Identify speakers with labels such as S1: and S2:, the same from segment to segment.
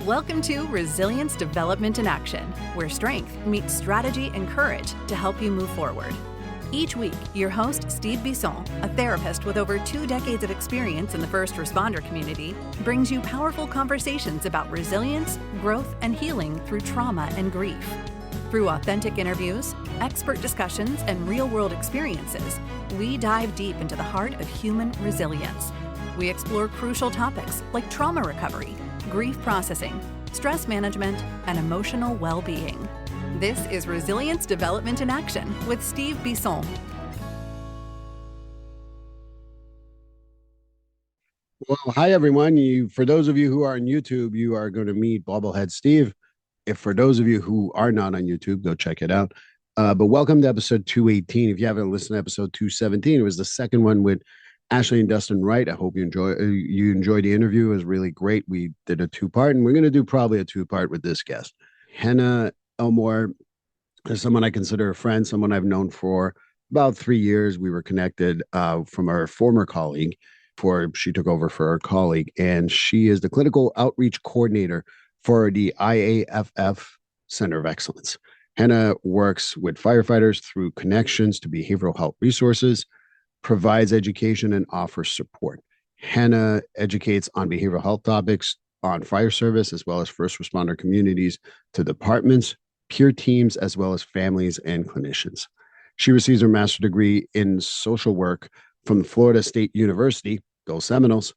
S1: Welcome to Resilience Development in Action, where strength meets strategy and courage to help you move forward. Each week, your host, Steve Bisson, a therapist with over 2 decades of experience in the first responder community, brings you powerful conversations about resilience, growth, and healing through trauma and grief. Through authentic interviews, expert discussions, and real-world experiences, we dive deep into the heart of human resilience. We explore crucial topics like trauma recovery, grief processing, stress management, and emotional well-being. This is Resilience Development in Action with Steve Bisson.
S2: Well, hi everyone. For those of you who are on YouTube, you are going to meet Bobblehead Steve. If for those of you who are not on YouTube, go check it out. But welcome to episode 218. If you haven't listened to episode 217, it was the second one with Ashley and Dustin Wright. I hope you enjoyed the interview. It was really great. We did a 2-part, and we're going to do probably a 2-part with this guest. Hannah Elmore is someone I consider a friend, someone I've known for about 3 years. We were connected from our former colleague before she took over for our colleague, and she is the clinical outreach coordinator for the IAFF Center of Excellence. Hannah works with firefighters through connections to behavioral health resources, provides education, and offers support. Hannah educates on behavioral health topics on fire service, as well as first responder communities, to departments, peer teams, as well as families and clinicians. She receives her master's degree in social work from Florida State University, go Seminoles,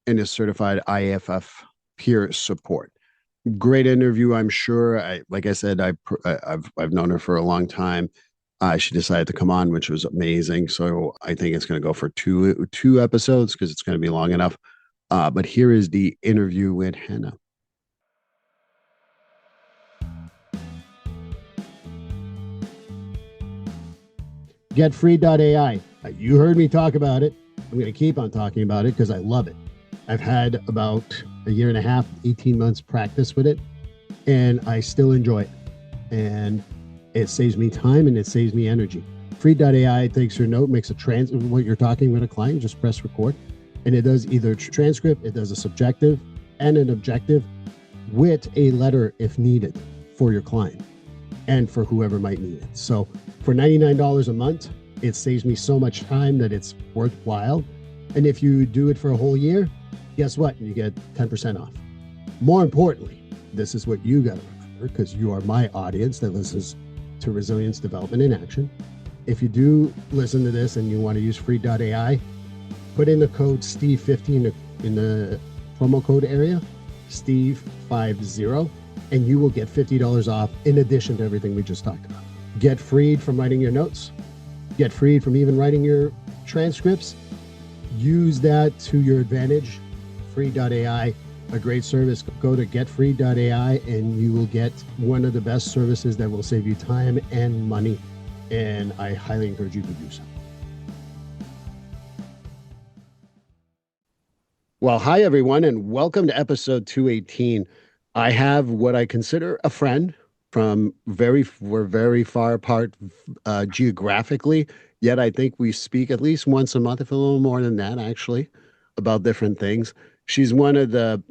S2: and is certified IAFF peer support. Great interview, I'm sure. Like I said, I've known her for a long time. She decided to come on, which was amazing. So I think it's going to go for two episodes because it's going to be long enough. But here is the interview with Hannah. GetFree.ai. You heard me talk about it. I'm going to keep on talking about it because I love it. I've had about a year and a half, 18 months practice with it, and I still enjoy it. And it saves me time and it saves me energy. Free.ai takes your note, makes what you're talking with a client, just press record. And it does either transcript, it does a subjective and an objective with a letter if needed for your client and for whoever might need it. So for $99 a month, it saves me so much time that it's worthwhile. And if you do it for a whole year, guess what? You get 10% off. More importantly, this is what you got to remember because you are my audience that listens to Resilience Development in Action. If you do listen to this and you want to use free.ai, put in the code Steve50 in the promo code area, Steve50, and you will get $50 off in addition to everything we just talked about. Get freed from writing your notes, get freed from even writing your transcripts. Use that to your advantage. Free.ai, a great service. Go to getfree.ai and you will get one of the best services that will save you time and money. And I highly encourage you to do so. Well, hi, everyone, and welcome to episode 218. I have what I consider a friend we're very far apart geographically, yet I think we speak at least once a month, if a little more than that, actually, about different things. She's one of the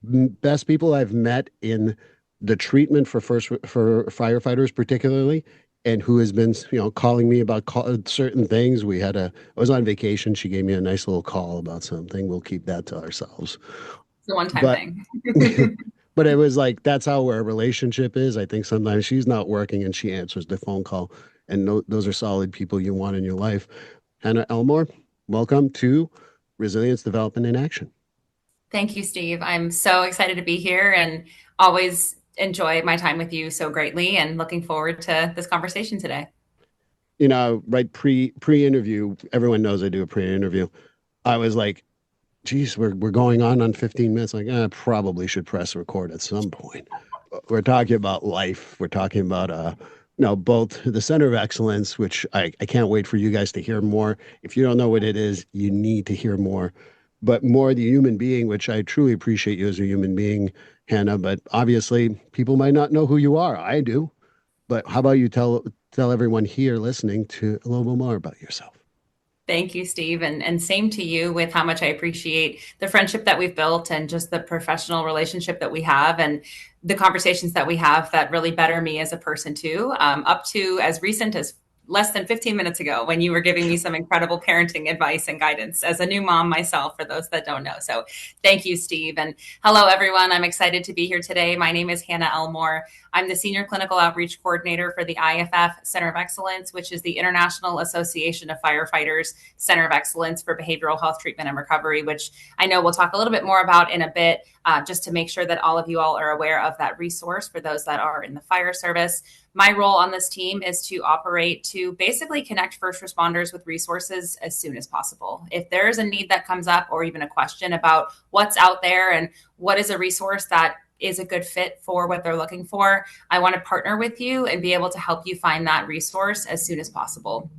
S2: best people I've met in the treatment for firefighters, particularly, and who has been, calling me about certain things. I was on vacation. She gave me a nice little call about something. We'll keep that to ourselves.
S3: It's a one-time thing.
S2: But it was like, that's how our relationship is. I think sometimes she's not working and she answers the phone call. And those are solid people you want in your life. Hannah Elmore, welcome to Resilience Development in Action.
S3: Thank you, Steve. I'm so excited to be here and always enjoy my time with you so greatly and looking forward to this conversation today.
S2: Right pre-interview, everyone knows I do a pre-interview. I was like, geez, we're going on 15 minutes. Like, I probably should press record at some point. We're talking about life. We're talking about, both the Center of Excellence, which I can't wait for you guys to hear more. If you don't know what it is, you need to hear more. But more the human being, which I truly appreciate you as a human being, Hannah. But obviously, people might not know who you are. I do. But how about you tell everyone here listening to a little bit more about yourself?
S3: Thank you, Steve. And same to you with how much I appreciate the friendship that we've built and just the professional relationship that we have and the conversations that we have that really better me as a person too, up to as recent as less than 15 minutes ago when you were giving me some incredible parenting advice and guidance as a new mom myself, for those that don't know. So thank you, Steve. And hello, everyone. I'm excited to be here today. My name is Hannah Elmore. I'm the Senior Clinical Outreach Coordinator for the IAFF Center of Excellence, which is the International Association of Firefighters Center of Excellence for Behavioral Health Treatment and Recovery, which I know we'll talk a little bit more about in a bit, just to make sure that all of you all are aware of that resource for those that are in the fire service. My role on this team is to operate to basically connect first responders with resources as soon as possible. If there is a need that comes up or even a question about what's out there and what is a resource that is a good fit for what they're looking for, I want to partner with you and be able to help you find that resource as soon as possible.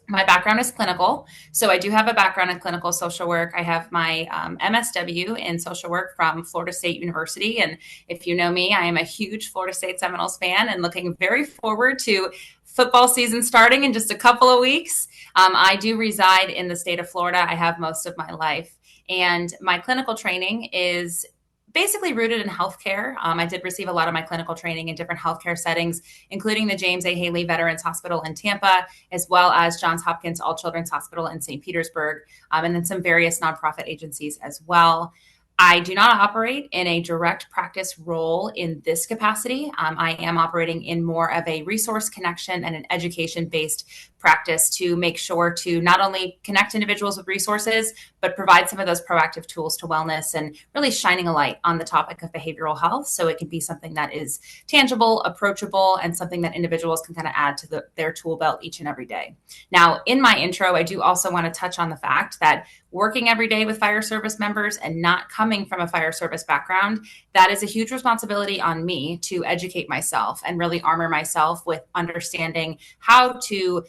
S3: My background is clinical, so I do have a background in clinical social work. I have my MSW in social work from Florida State University, and if you know me, I am a huge Florida State Seminoles fan and looking very forward to football season starting in just a couple of weeks. I do reside in the state of Florida. I have most of my life, and my clinical training is basically rooted in healthcare. I did receive a lot of my clinical training in different healthcare settings, including the James A. Haley Veterans Hospital in Tampa, as well as Johns Hopkins All Children's Hospital in St. Petersburg, and then some various nonprofit agencies as well. I do not operate in a direct practice role in this capacity. I am operating in more of a resource connection and an education-based practice to make sure to not only connect individuals with resources, but provide some of those proactive tools to wellness and really shining a light on the topic of behavioral health so it can be something that is tangible, approachable, and something that individuals can kind of add to their tool belt each and every day. Now, in my intro, I do also want to touch on the fact that working every day with fire service members and not coming from a fire service background, that is a huge responsibility on me to educate myself and really armor myself with understanding how to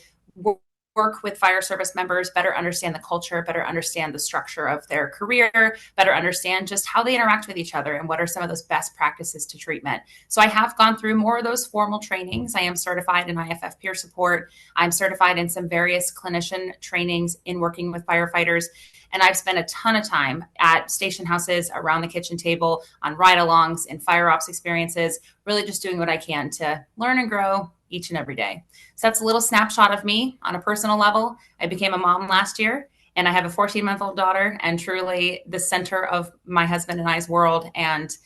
S3: work with fire service members, better understand the culture, better understand the structure of their career, better understand just how they interact with each other and what are some of those best practices to treatment. So I have gone through more of those formal trainings. I am certified in IAFF peer support. I'm certified in some various clinician trainings in working with firefighters. And I've spent a ton of time at station houses, around the kitchen table, on ride-alongs and fire ops experiences, really just doing what I can to learn and grow each and every day. So that's a little snapshot of me on a personal level. I became a mom last year, and I have a 14-month-old daughter, and truly the center of my husband and I's world. And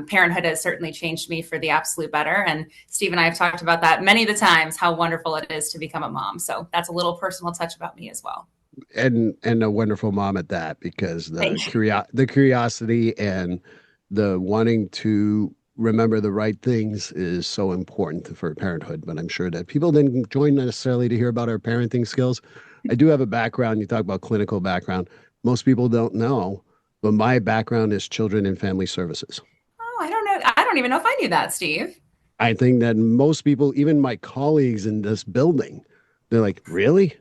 S3: parenthood has certainly changed me for the absolute better. And Steve and I have talked about that many of the times, how wonderful it is to become a mom. So that's a little personal touch about me as well.
S2: And a wonderful mom at that, because the curiosity and the wanting to remember the right things is so important for parenthood. But I'm sure that people didn't join necessarily to hear about our parenting skills. I do have a background. You talk about clinical background. Most people don't know, but my background is children and family services.
S3: Oh, I don't know. I don't even know if I knew that, Steve.
S2: I think that most people, even my colleagues in this building, they're like, really?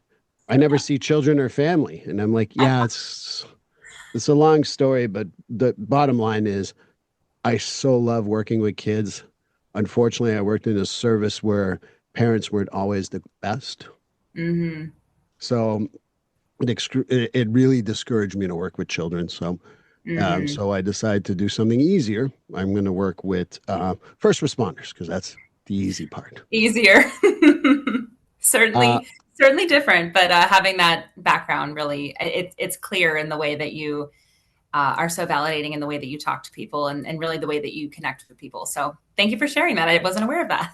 S2: I never see children or family. And I'm like, yeah, it's a long story, but the bottom line is I so love working with kids. Unfortunately, I worked in a service where parents weren't always the best.
S3: Mm-hmm.
S2: So it really discouraged me to work with children. So so I decided to do something easier. I'm going to work with first responders, because that's the easy part.
S3: Easier. Certainly different, but having that background, really, it's clear in the way that you are so validating in the way that you talk to people and really the way that you connect with people. So thank you for sharing that. I wasn't aware of that.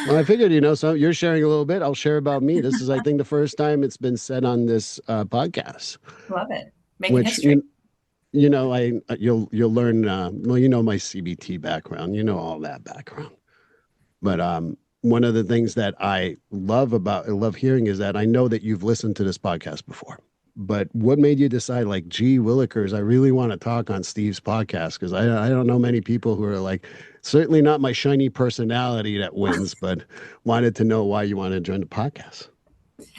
S2: Well, I figured, so you're sharing a little bit. I'll share about me. This is, I think, the first time it's been said on this podcast.
S3: Love it. Making history.
S2: You'll learn, my CBT background, all that background. But one of the things that I love hearing is that I know that you've listened to this podcast before. But what made you decide, like, gee, Willikers, I really want to talk on Steve's podcast? Because I don't know many people who are like, certainly not my shiny personality that wins, but wanted to know why you wanted to join the podcast.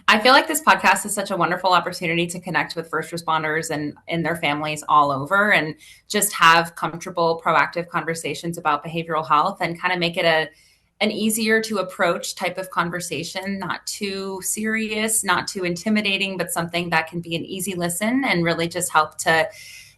S3: I feel like this podcast is such a wonderful opportunity to connect with first responders and their families all over, and just have comfortable, proactive conversations about behavioral health and kind of make it an easier to approach type of conversation, not too serious, not too intimidating, but something that can be an easy listen and really just help to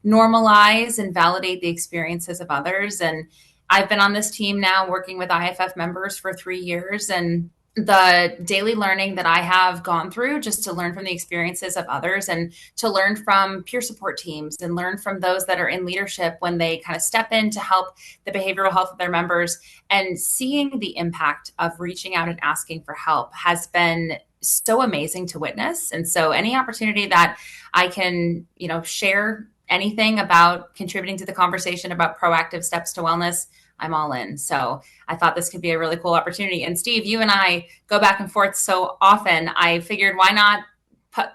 S3: normalize and validate the experiences of others. And I've been on this team now working with IAFF members for 3 years, and the daily learning that I have gone through just to learn from the experiences of others and to learn from peer support teams and learn from those that are in leadership when they kind of step in to help the behavioral health of their members, and seeing the impact of reaching out and asking for help has been so amazing to witness. And so any opportunity that I can, share anything about contributing to the conversation about proactive steps to wellness, I'm all in. So I thought this could be a really cool opportunity. And Steve, you and I go back and forth so often. I figured, why not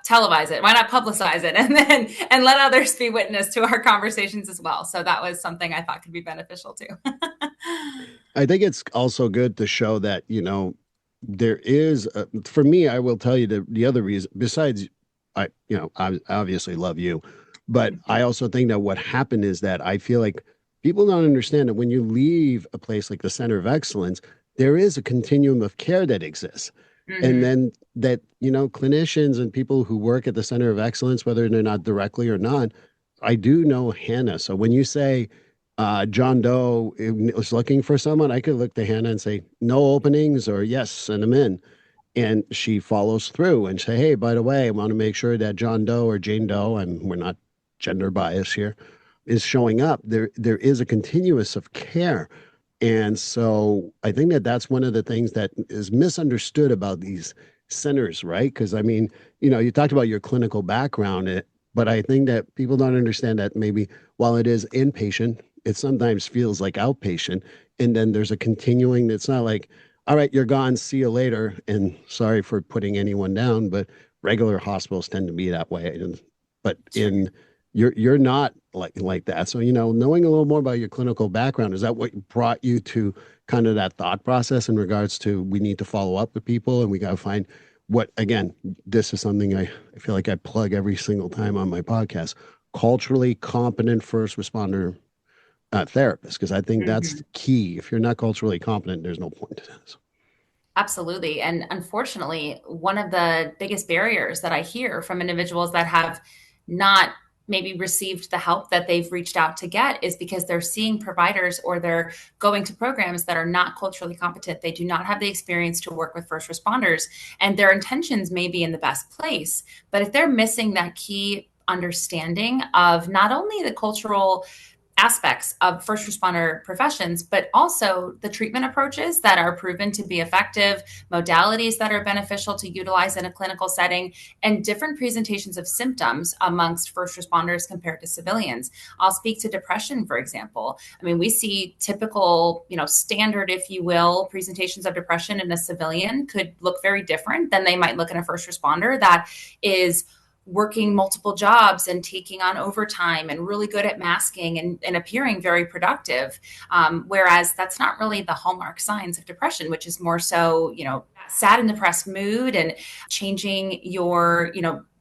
S3: televise it? Why not publicize it and let others be witness to our conversations as well? So that was something I thought could be beneficial too.
S2: I think it's also good to show that, there is, for me, I will tell you the other reason, besides, I obviously love you, but I also think that what happened is that I feel like people don't understand that when you leave a place like the Center of Excellence, there is a continuum of care that exists. Mm-hmm. And then that, clinicians and people who work at the Center of Excellence, whether they're not directly or not, I do know Hannah. So when you say John Doe was looking for someone, I could look to Hannah and say, no openings, or yes, send them in. And she follows through and say, hey, by the way, I want to make sure that John Doe or Jane Doe, and we're not gender bias here, is showing up. There is a continuous of care. And so I think that that's one of the things that is misunderstood about these centers, right? Because I mean, you talked about your clinical background, but I think that people don't understand that maybe while it is inpatient, it sometimes feels like outpatient. And then there's a continuing, it's not like, all right, you're gone, see you later. And sorry for putting anyone down, but regular hospitals tend to be that way. But you're not like that. So, knowing a little more about your clinical background, is that what brought you to kind of that thought process in regards to we need to follow up with people and we got to find what, again, this is something I feel like I plug every single time on my podcast, culturally competent first responder therapist, because I think that's the key. If you're not culturally competent, there's no point to this.
S3: Absolutely. And unfortunately, one of the biggest barriers that I hear from individuals that have not maybe received the help that they've reached out to get is because they're seeing providers or they're going to programs that are not culturally competent. They do not have the experience to work with first responders, and their intentions may be in the best place. But if they're missing that key understanding of not only the cultural aspects of first responder professions, but also the treatment approaches that are proven to be effective, modalities that are beneficial to utilize in a clinical setting, and different presentations of symptoms amongst first responders compared to civilians. I'll speak to depression, for example. I mean, we see typical, standard, if you will, presentations of depression in a civilian could look very different than they might look in a first responder that is working multiple jobs and taking on overtime and really good at masking and appearing very productive. Whereas that's not really the hallmark signs of depression, which is more so, sad and depressed mood and changing your,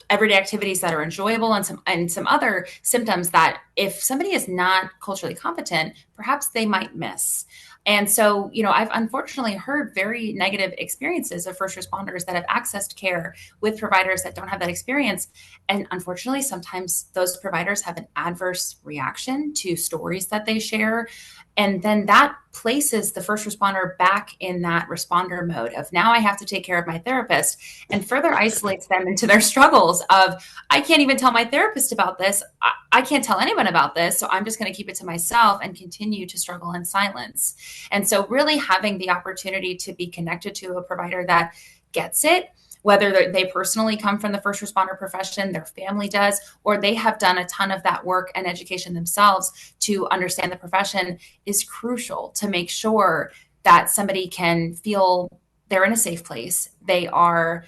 S3: everyday activities that are enjoyable and some other symptoms that if somebody is not culturally competent, perhaps they might miss. And so, I've unfortunately heard very negative experiences of first responders that have accessed care with providers that don't have that experience. And unfortunately, sometimes those providers have an adverse reaction to stories that they share. And then that places the first responder back in that responder mode of now I have to take care of my therapist, and further isolates them into their struggles of, I can't even tell my therapist about this. I can't tell anyone about this. So I'm just going to keep it to myself and continue to struggle in silence. And so really having the opportunity to be connected to a provider that gets it, whether they personally come from the first responder profession, their family does, or they have done a ton of that work and education themselves to understand the profession, is crucial to make sure that somebody can feel they're in a safe place. They are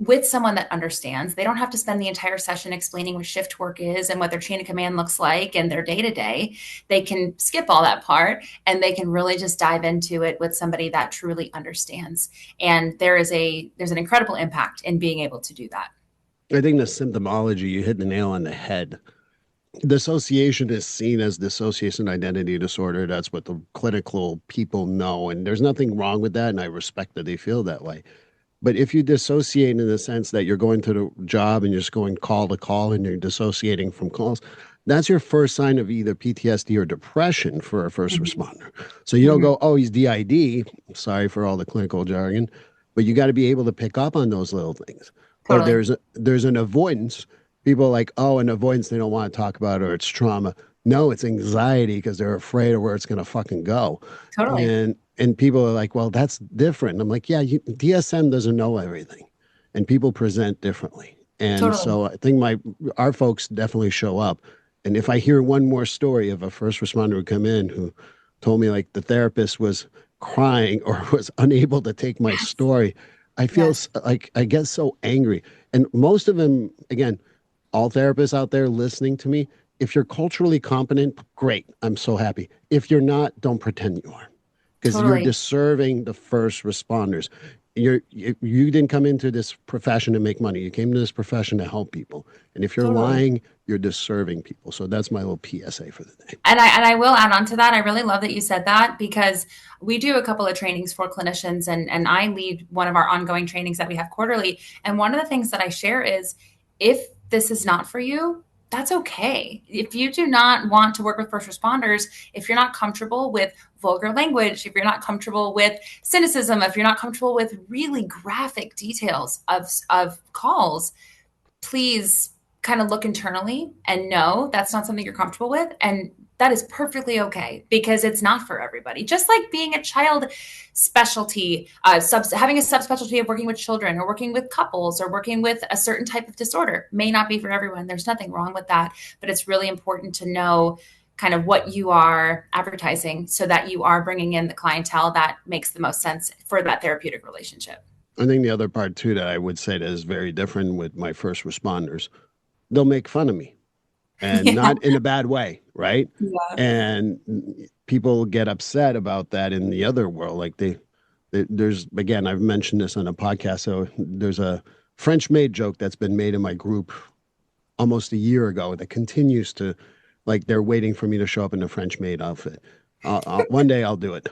S3: with someone that understands. They don't have to spend the entire session explaining what shift work is and what their chain of command looks like and their day-to-day. They can skip all that part and they can really just dive into it with somebody that truly understands. And there's an incredible impact in being able to do that.
S2: I think the symptomology, you hit the nail on the head. dissociation is seen as dissociation identity disorder. That's what the clinical people know. And there's nothing wrong with that. And I respect that they feel that way. But if you dissociate in the sense that you're going to the job and you're just going call to call and you're dissociating from calls, that's your first sign of either PTSD or depression for a first responder. So you don't go, oh, he's DID. Sorry for all the clinical jargon, but you got to be able to pick up on those little things. Or
S3: Totally.
S2: there's an avoidance. People are like, oh, an avoidance they don't want to talk about, or it's trauma. No, it's anxiety because they're afraid of where it's going to fucking go.
S3: Totally.
S2: And people are like, well, that's different. And I'm like, yeah, DSM doesn't know everything, and people present differently. And
S3: Totally.
S2: so I think our folks definitely show up. And if I hear one more story of a first responder who come in who told me like the therapist was crying or was unable to take my
S3: Yes.
S2: story, I feel
S3: Yes.
S2: like I get so angry. And most of them, again, all therapists out there listening to me, if you're culturally competent, great. I'm so happy. If you're not, don't pretend you are, because you're
S3: Totally.
S2: deserving the first responders. You didn't come into this profession to make money. You came to this profession to help people. And if you're
S3: Totally.
S2: lying, you're deserving people. So that's my little PSA for the day.
S3: And I will add on to that. I really love that you said that because we do a couple of trainings for clinicians and I lead one of our ongoing trainings that we have quarterly. And one of the things that I share is if this is not for you, that's okay. If you do not want to work with first responders, if you're not comfortable with vulgar language, if you're not comfortable with cynicism, if you're not comfortable with really graphic details of calls, please kind of look internally and know that's not something you're comfortable with. And that is perfectly okay because it's not for everybody. Just like being a child specialty, having a subspecialty of working with children or working with couples or working with a certain type of disorder may not be for everyone. There's nothing wrong with that, but it's really important to know kind of what you are advertising so that you are bringing in the clientele that makes the most sense for that therapeutic relationship.
S2: I think the other part too that I would say that is very different with my first responders, they'll make fun of me, and
S3: Yeah.
S2: not in a bad way, right?
S3: Yeah.
S2: And people get upset about that in the other world. Like there's, again, I've mentioned this on a podcast. So there's a French maid joke that's been made in my group almost a year ago that continues to, like, they're waiting for me to show up in a French maid outfit. One day I'll do it.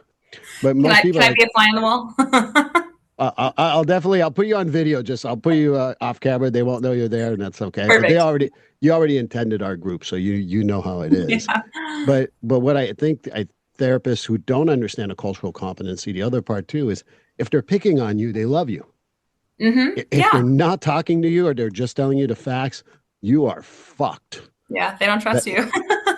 S2: But
S3: Can
S2: most
S3: I
S2: people
S3: can
S2: are
S3: I
S2: like,
S3: be a fly on the wall?
S2: I'll put you on video. I'll put you off camera. They won't know you're there, and that's okay. But
S3: Perfect.
S2: you already attended our group, so you know how it is.
S3: Yeah.
S2: But what I think therapists who don't understand a cultural competency, the other part too is if they're picking on you, they love you. If they're
S3: Yeah.
S2: not talking to you or they're just telling you the facts, you are fucked.
S3: Yeah. They don't
S2: That,
S3: trust you.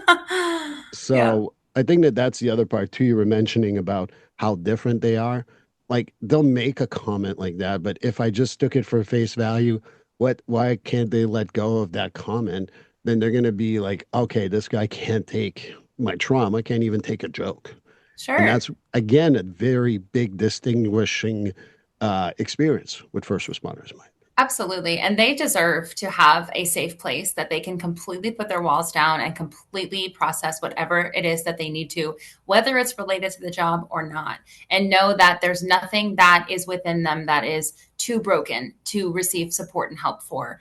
S3: Yeah.
S2: so I think that's the other part too. You were mentioning about how different they are. Like they'll make a comment like that, but if I just took it for face value, why can't they let go of that comment? Then they're gonna be like, okay, this guy can't take my trauma, can't even take a joke. And
S3: Sure.
S2: that's again a very big distinguishing experience with first responders, Mike.
S3: Absolutely. And they deserve to have a safe place that they can completely put their walls down and completely process whatever it is that they need to, whether it's related to the job or not. And know that there's nothing that is within them that is too broken to receive support and help for,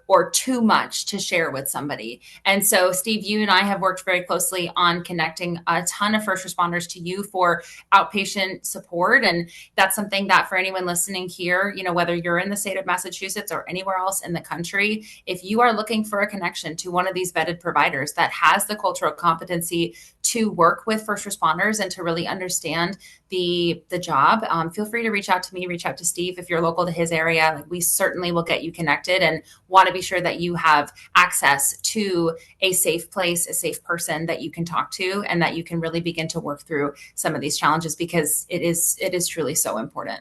S3: or too much to share with somebody. And so, Steve, you and I have worked very closely on connecting a ton of first responders to you for outpatient support. And that's something that for anyone listening here, whether you're in the state of Massachusetts or anywhere else in the country, if you are looking for a connection to one of these vetted providers that has the cultural competency to work with first responders and to really understand the job, feel free to reach out to me, reach out to Steve if you're local to his area. Like, we certainly will get you connected and want to be sure that you have access to a safe place, a safe person that you can talk to, and that you can really begin to work through some of these challenges, because it is truly so important.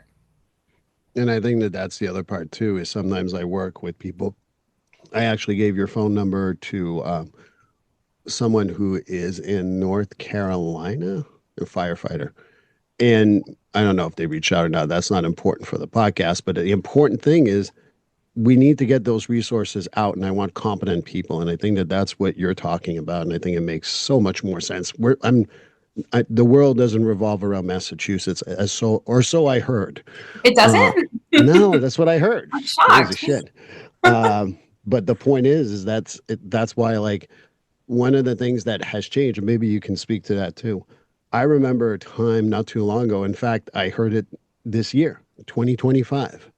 S2: And I think that's the other part too, is sometimes I work with people. I actually gave your phone number to someone who is in North Carolina, a firefighter. And I don't know if they reached out or not. That's not important for the podcast. But the important thing is we need to get those resources out. And I want competent people. And I think that's what you're talking about. And I think it makes so much more sense. The world doesn't revolve around Massachusetts, so I heard.
S3: It
S2: Uh,
S3: doesn't?
S2: no, that's what I heard.
S3: I'm
S2: Crazy
S3: shocked.
S2: shit. Um, But the point is that's why, like, one of the things that has changed, and maybe you can speak to that too. I remember a time not too long ago. In fact, I heard it this year, 2025.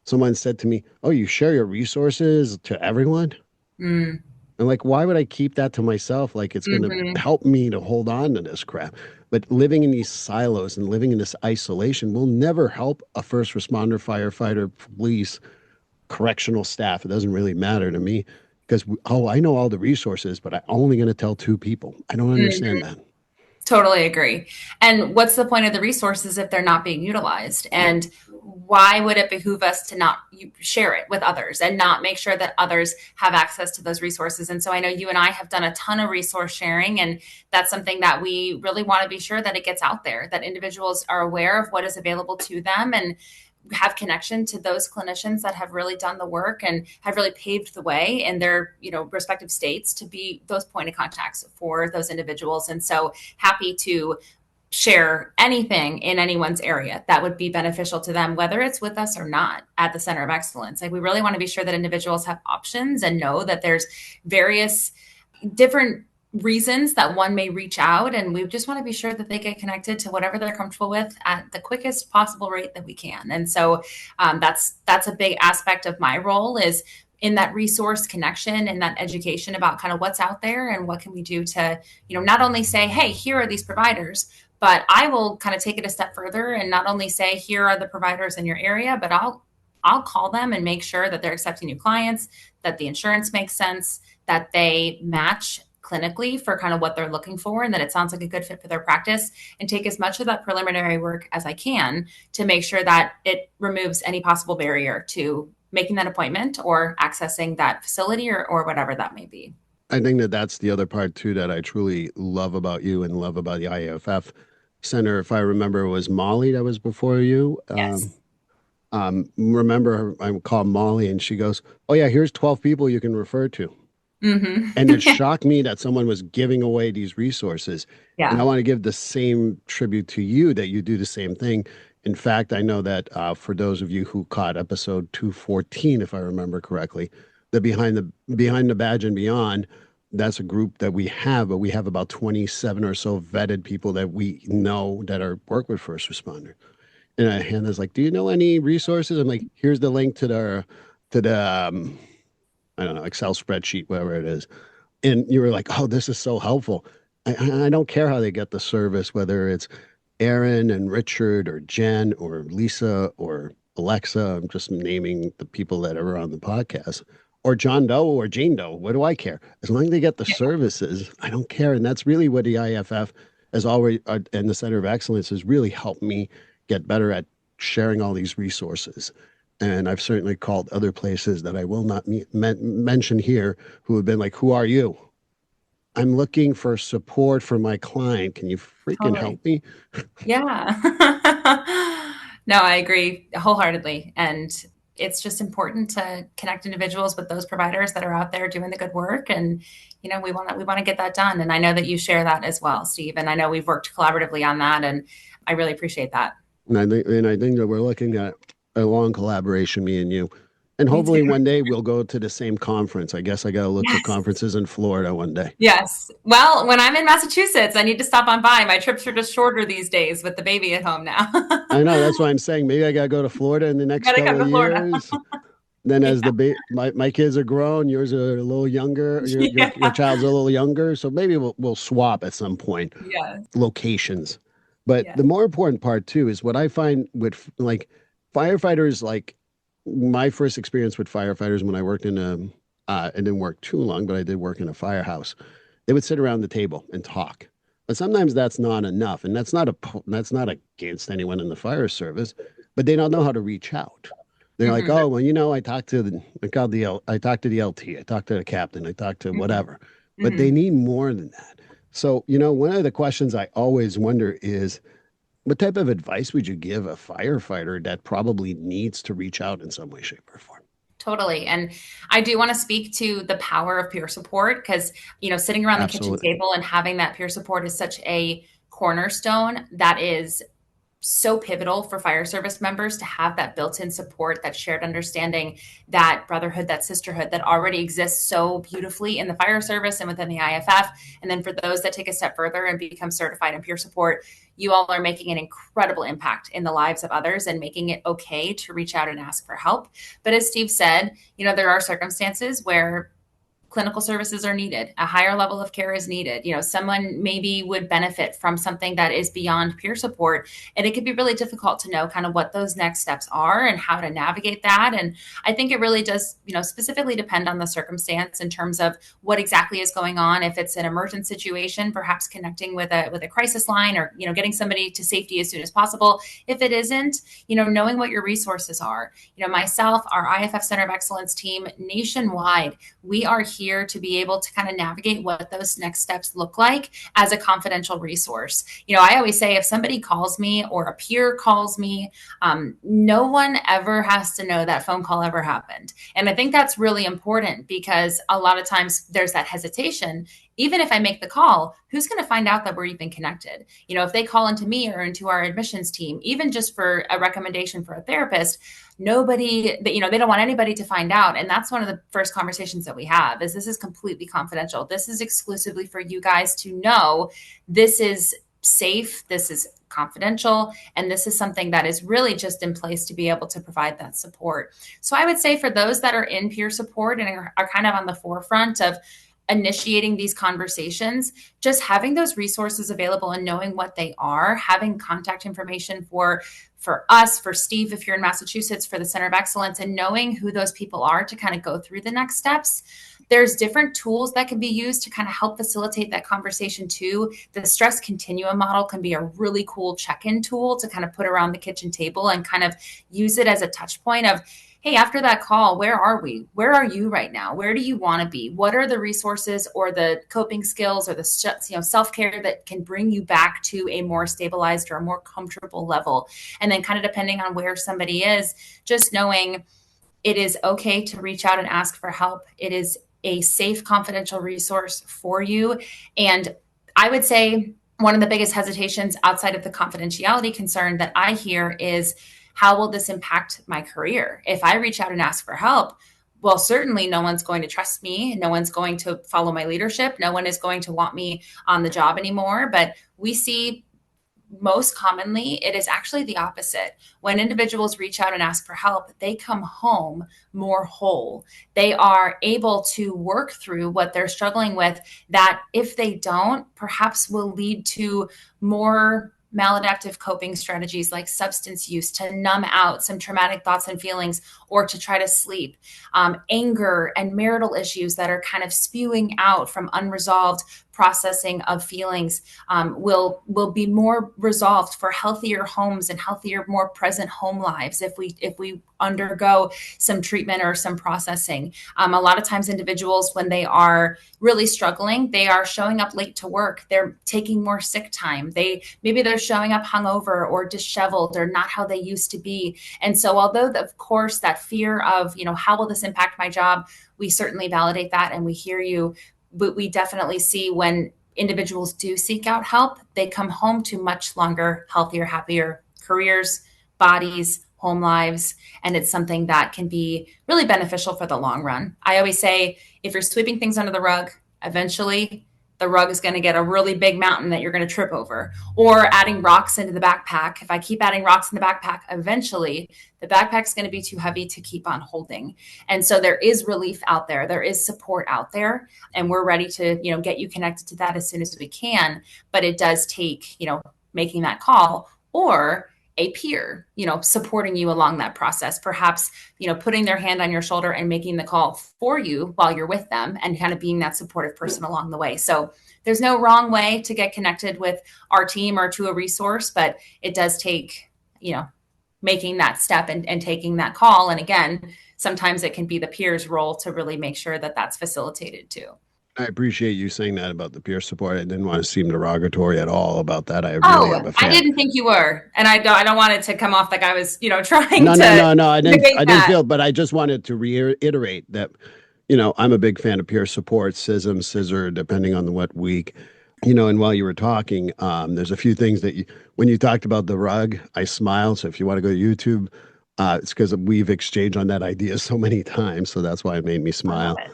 S2: Someone said to me, "Oh, you share your resources to everyone?"
S3: Mm.
S2: And like, why would I keep that to myself? Like, it's going to
S3: Mm-hmm.
S2: help me to hold on to this crap. But living in these silos and living in this isolation will never help a first responder, firefighter, police, correctional staff. It doesn't really matter to me because, oh, I know all the resources, but I'm only going to tell two people. I don't understand that.
S3: Totally agree. And what's the point of the resources if they're not being utilized? And why would it behoove us to not share it with others and not make sure that others have access to those resources? And so I know you and I have done a ton of resource sharing, and that's something that we really want to be sure that it gets out there, that individuals are aware of what is available to them and have connection to those clinicians that have really done the work and have really paved the way in their, respective states to be those point of contacts for those individuals. And so happy to share anything in anyone's area that would be beneficial to them, whether it's with us or not at the Center of Excellence. Like, we really want to be sure that individuals have options and know that there's various different reasons that one may reach out, and we just want to be sure that they get connected to whatever they're comfortable with at the quickest possible rate that we can. And so that's a big aspect of my role, is in that resource connection and that education about kind of what's out there and what can we do to, not only say, hey, here are these providers, but I will kind of take it a step further and not only say, here are the providers in your area, but I'll call them and make sure that they're accepting new clients, that the insurance makes sense, that they match clinically for kind of what they're looking for, and that it sounds like a good fit for their practice, and take as much of that preliminary work as I can to make sure that it removes any possible barrier to making that appointment or accessing that facility or whatever that may be.
S2: I think that that's the other part too that I truly love about you and love about the IAFF Center. If I remember, it was Molly that was before you.
S3: Yes.
S2: Remember, I called Molly and she goes, "Oh yeah, here's 12 people you can refer to." And it
S3: Mm-hmm.
S2: shocked me that someone was giving away these resources. And I
S3: Yeah.
S2: want to give the same tribute to you, that you do the same thing. In fact, I know that for those of you who caught episode 214, if I remember correctly, the behind the badge and beyond, that's a group that we have, but we have about 27 or so vetted people that we know that are work with first responder. And Hannah's like, "Do you know any resources?" I'm like, "Here's the link to the I don't know, Excel spreadsheet, whatever it is." And you were like, "Oh, this is so helpful." I don't care how they get the service, whether it's Aaron and Richard or Jen or Lisa or Alexa. I'm just naming the people that are on the podcast, or John Doe or Jane Doe. What do I care? As long as they get the services, I don't care. And that's really what the IFF has always, and the Center of Excellence has really helped me get better at sharing all these resources. And I've certainly called other places that I will not mention here, who have been like, "Who are you? I'm looking for support for my client. Can you freaking
S3: Totally.
S2: help me?"
S3: Yeah. No, I agree wholeheartedly. And it's just important to connect individuals with those providers that are out there doing the good work. And, we want to get that done. And I know that you share that as well, Steve. And I know we've worked collaboratively on that. And I really appreciate that.
S2: And I think that we're looking at a long collaboration, me and you. And
S3: Me
S2: hopefully
S3: too.
S2: one day we'll go to the same conference. I guess I got to look for
S3: Yes.
S2: conferences in Florida one day.
S3: Yes. Well, when I'm in Massachusetts, I need to stop on by. My trips are just shorter these days with the baby at home now.
S2: I know. That's why I'm saying maybe I got to go to Florida in the next
S3: Got to come
S2: couple
S3: to
S2: of
S3: Florida.
S2: years. Then
S3: Yeah.
S2: as my kids are grown, yours are a little younger, your
S3: Yeah.
S2: child's a little younger. So maybe we'll swap at some point
S3: Yes.
S2: locations. But the
S3: Yes.
S2: more important part too is what I find with like firefighters, like my first experience with firefighters when I worked in I didn't work too long, but I did work in a firehouse. They would sit around the table and talk. But sometimes that's not enough. And that's not against anyone in the fire service, but they don't know how to reach out. They're like,
S3: Hmm.
S2: "Oh, well, I talked to I talked to the LT, I talked to the captain, I talked to
S3: Hmm.
S2: whatever." But they
S3: Hmm.
S2: need more than that. So, one of the questions I always wonder is, what type of advice would you give a firefighter that probably needs to reach out in some way, shape, or form?
S3: Totally. And I do want to speak to the power of peer support because, sitting around the kitchen
S2: Absolutely.
S3: table and having that peer support is such a cornerstone that is so pivotal for fire service members to have that built-in support, that shared understanding, that brotherhood, that sisterhood that already exists so beautifully in the fire service and within the IAFF. And then for those that take a step further and become certified in peer support, you all are making an incredible impact in the lives of others and making it okay to reach out and ask for help. But as Steve said, there are circumstances where clinical services are needed. A higher level of care is needed. Someone maybe would benefit from something that is beyond peer support. And it could be really difficult to know kind of what those next steps are and how to navigate that. And I think it really does, specifically depend on the circumstance in terms of what exactly is going on. If it's an emergent situation, perhaps connecting with a crisis line or, getting somebody to safety as soon as possible. If it isn't, knowing what your resources are. Myself, our IAFF Center of Excellence team nationwide, we are here to be able to kind of navigate what those next steps look like as a confidential resource. I always say if somebody calls me or a peer calls me, no one ever has to know that phone call ever happened. And I think that's really important because a lot of times there's that hesitation. Even if I make the call, who's going to find out that we're even connected? If they call into me or into our admissions team, even just for a recommendation for a therapist, nobody, they don't want anybody to find out. And that's one of the first conversations that we have is this is completely confidential. This is exclusively for you guys to know. This is safe. This is confidential. And this is something that is really just in place to be able to provide that support. So I would say for those that are in peer support and are kind of on the forefront of initiating these conversations, just having those resources available and knowing what they are, having contact information for us, for Steve, if you're in Massachusetts, for the Center of Excellence, and knowing who those people are to kind of go through the next steps. There's different tools that can be used to kind of help facilitate that conversation too. The stress continuum model can be a really cool check-in tool to kind of put around the kitchen table and kind of use it as a touch point of, hey, after that call, where are we? Where are you right now? Where do you want to be? What are the resources or the coping skills or the self-care that can bring you back to a more stabilized or a more comfortable level? And then kind of depending on where somebody is, just knowing it is okay to reach out and ask for help. It is a safe, confidential resource for you. And I would say one of the biggest hesitations outside of the confidentiality concern that I hear is, how will this impact my career? If I reach out and ask for help, well, certainly no one's going to trust me. No one's going to follow my leadership. No one is going to want me on the job anymore. But we see most commonly, it is actually the opposite. When individuals reach out and ask for help, they come home more whole. They are able to work through what they're struggling with that if they don't, perhaps will lead to more maladaptive coping strategies like substance use to numb out some traumatic thoughts and feelings or to try to sleep, anger and marital issues that are kind of spewing out from unresolved processing of feelings will be more resolved for healthier homes and healthier, more present home lives if we undergo some treatment or some processing. A lot of times individuals, when they are really struggling, they are showing up late to work. They're taking more sick time. Maybe they're showing up hungover or disheveled or not how they used to be. And so although of course that fear of, how will this impact my job? We certainly validate that and we hear you. But we definitely see when individuals do seek out help, they come home to much longer, healthier, happier careers, bodies, home lives. And it's something that can be really beneficial for the long run. I always say, if you're sweeping things under the rug, eventually the rug is going to get a really big mountain that you're going to trip over. Or adding rocks into the backpack. If I keep adding rocks in the backpack, eventually the backpack's going to be too heavy to keep on holding. And so there is relief out there. There is support out there. And we're ready to, get you connected to that as soon as we can. But it does take, making that call or a peer, supporting you along that process, perhaps, putting their hand on your shoulder and making the call for you while you're with them and kind of being that supportive person along the way. So there's no wrong way to get connected with our team or to a resource, but it does take, making that step and taking that call. And again, sometimes it can be the peer's role to really make sure that that's facilitated too.
S2: I appreciate you saying that about the peer support. I didn't want to seem derogatory at all about that. I really am a fan.
S3: I didn't think you were, and I don't want it to come off like I was, trying
S2: no,
S3: to.
S2: No. I didn't feel, but I just wanted to reiterate that, I'm a big fan of peer support, scissor, depending on what week. And while you were talking, there's a few things that when you talked about the rug, I smiled. So if you want to go to YouTube, it's because we've exchanged on that idea so many times. So that's why it made me
S3: I love
S2: smile.
S3: it.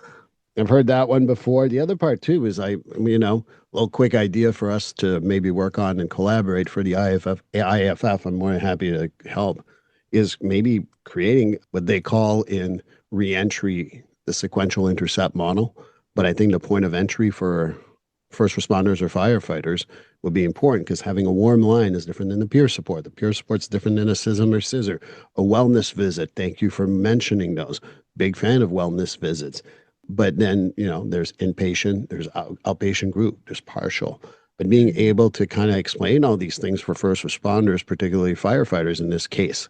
S2: I've heard that one before. The other part too is a little quick idea for us to maybe work on and collaborate for the IAFF. I'm more than happy to help. Is maybe creating what they call in reentry the sequential intercept model. But I think the point of entry for first responders or firefighters would be important because having a warm line is different than the peer support. The peer support's different than a scissor or scissor. A wellness visit. Thank you for mentioning those. Big fan of wellness visits. But then, there's inpatient, there's outpatient group, there's partial. But being
S3: Mhm.
S2: able to kind of explain all these things for first responders, particularly firefighters in this case,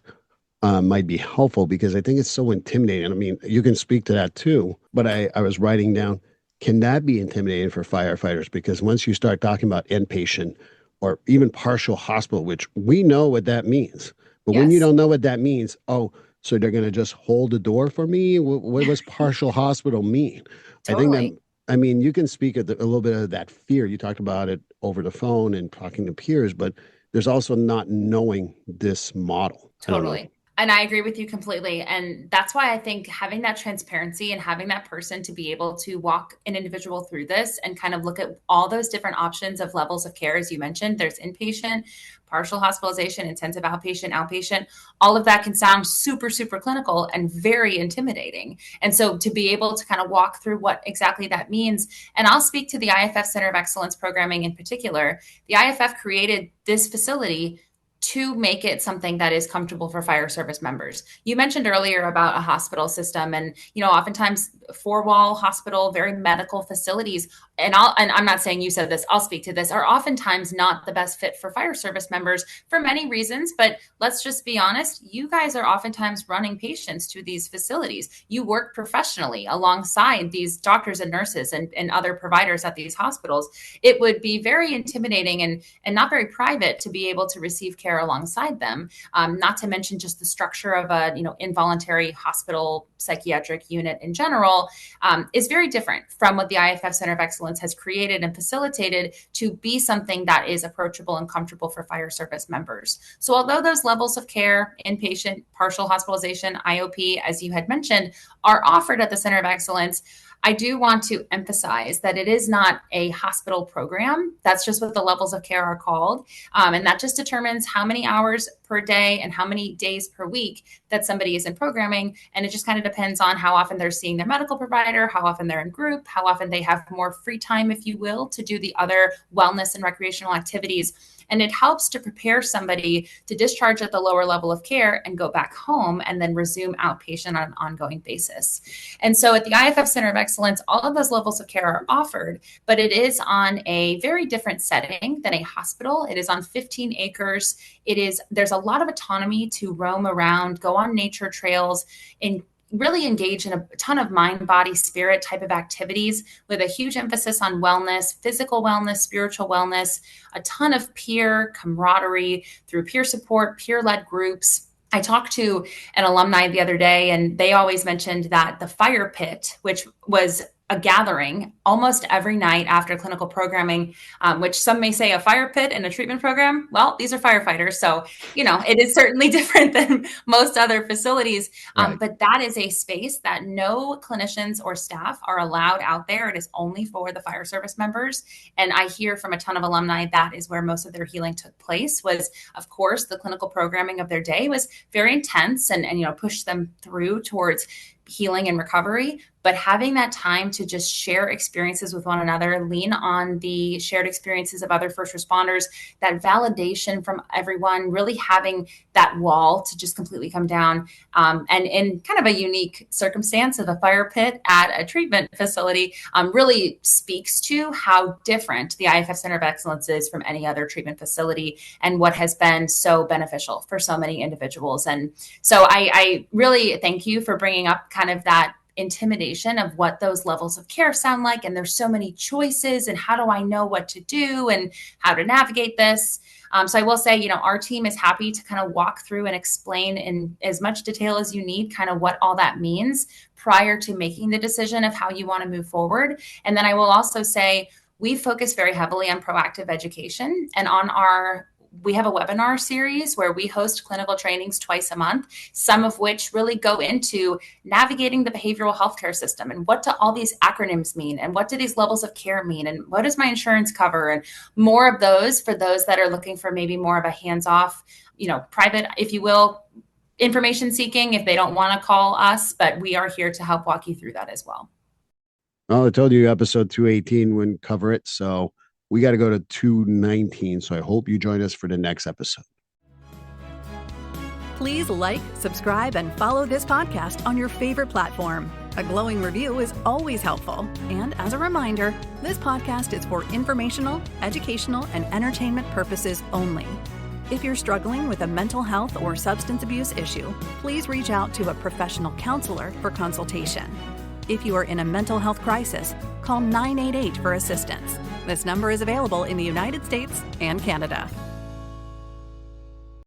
S2: might be helpful because I think it's so intimidating. I mean, you can speak to that too, but I was writing down, can that be intimidating for firefighters? Because once you start talking about inpatient or even partial hospital, which we know what that means, but when you
S3: Yes,
S2: don't know what that means, oh, so they're going to just hold the door for me? What does partial hospital mean? I think that,
S3: totally.
S2: I mean, you can speak at a little bit of that fear. You talked about it over the phone and talking to peers, but there's also not knowing this model. I don't know.
S3: Totally. And I agree with you completely. And that's why I think having that transparency and having that person to be able to walk an individual through this and kind of look at all those different options of levels of care, as you mentioned, there's inpatient, partial hospitalization, intensive outpatient, outpatient, all of that can sound super, super clinical and very intimidating. And so to be able to kind of walk through what exactly that means, and I'll speak to the IAFF Center of Excellence programming in particular. The IAFF created this facility to make it something that is comfortable for fire service members. You mentioned earlier about a hospital system and, oftentimes four-wall hospital, very medical facilities, and I'm not saying you said this, I'll speak to this, are oftentimes not the best fit for fire service members for many reasons, but let's just be honest, you guys are oftentimes running patients to these facilities. You work professionally alongside these doctors and nurses and other providers at these hospitals. It would be very intimidating and not very private to be able to receive care alongside them. Not to mention just the structure of a involuntary hospital psychiatric unit in general is very different from what the IAFF Center of Excellence has created and facilitated to be something that is approachable and comfortable for fire service members. So although those levels of care, inpatient, partial hospitalization, IOP, as you had mentioned, are offered at the Center of Excellence, I do want to emphasize that it is not a hospital program. That's just what the levels of care are called. And that just determines how many hours per day and how many days per week that somebody is in programming. And it just kind of depends on how often they're seeing their medical provider, how often they're in group, how often they have more free time, if you will, to do the other wellness and recreational activities. And it helps to prepare somebody to discharge at the lower level of care and go back home and then resume outpatient on an ongoing basis. And so at the IAFF Center of Excellence, all of those levels of care are offered, but it is on a very different setting than a hospital. It is on 15 acres. There's a lot of autonomy to roam around, go on nature trails, and really engage in a ton of mind, body, spirit type of activities with a huge emphasis on wellness, physical wellness, spiritual wellness, a ton of peer camaraderie through peer support, peer-led groups. I talked to an alumni the other day, and they always mentioned that the fire pit, which was a gathering almost every night after clinical programming, which some may say a fire pit and a treatment program. Well, these are firefighters. So, it is certainly different than most other facilities.
S2: Right.
S3: But that is a space that no clinicians or staff are allowed out there. It is only for the fire service members. And I hear from a ton of alumni that is where most of their healing took place. Was, of course, the clinical programming of their day was very intense and pushed them through towards healing and recovery, but having that time to just share experiences with one another, lean on the shared experiences of other first responders, that validation from everyone, really having that wall to just completely come down. And in kind of a unique circumstance of a fire pit at a treatment facility, really speaks to how different the IAFF Center of Excellence is from any other treatment facility and what has been so beneficial for so many individuals. And so I really thank you for bringing up kind of that intimidation of what those levels of care sound like. And there's so many choices, and how do I know what to do and how to navigate this? So I will say, our team is happy to kind of walk through and explain in as much detail as you need kind of what all that means prior to making the decision of how you want to move forward. And then I will also say, we focus very heavily on proactive education. And we have a webinar series where we host clinical trainings twice a month, some of which really go into navigating the behavioral healthcare system and what do all these acronyms mean and what do these levels of care mean and what does my insurance cover, and more of those for those that are looking for maybe more of a hands-off, private, if you will, information seeking if they don't want to call us, but we are here to help walk you through that as well.
S2: Well, I told you episode 218 wouldn't cover it, so we got to go to 219. So I hope you join us for the next episode.
S1: Please like, subscribe, and follow this podcast on your favorite platform. A glowing review is always helpful. And as a reminder, this podcast is for informational, educational, and entertainment purposes only. If you're struggling with a mental health or substance abuse issue, please reach out to a professional counselor for consultation. If you are in a mental health crisis, call 988 for assistance. This number is available in the United States and Canada.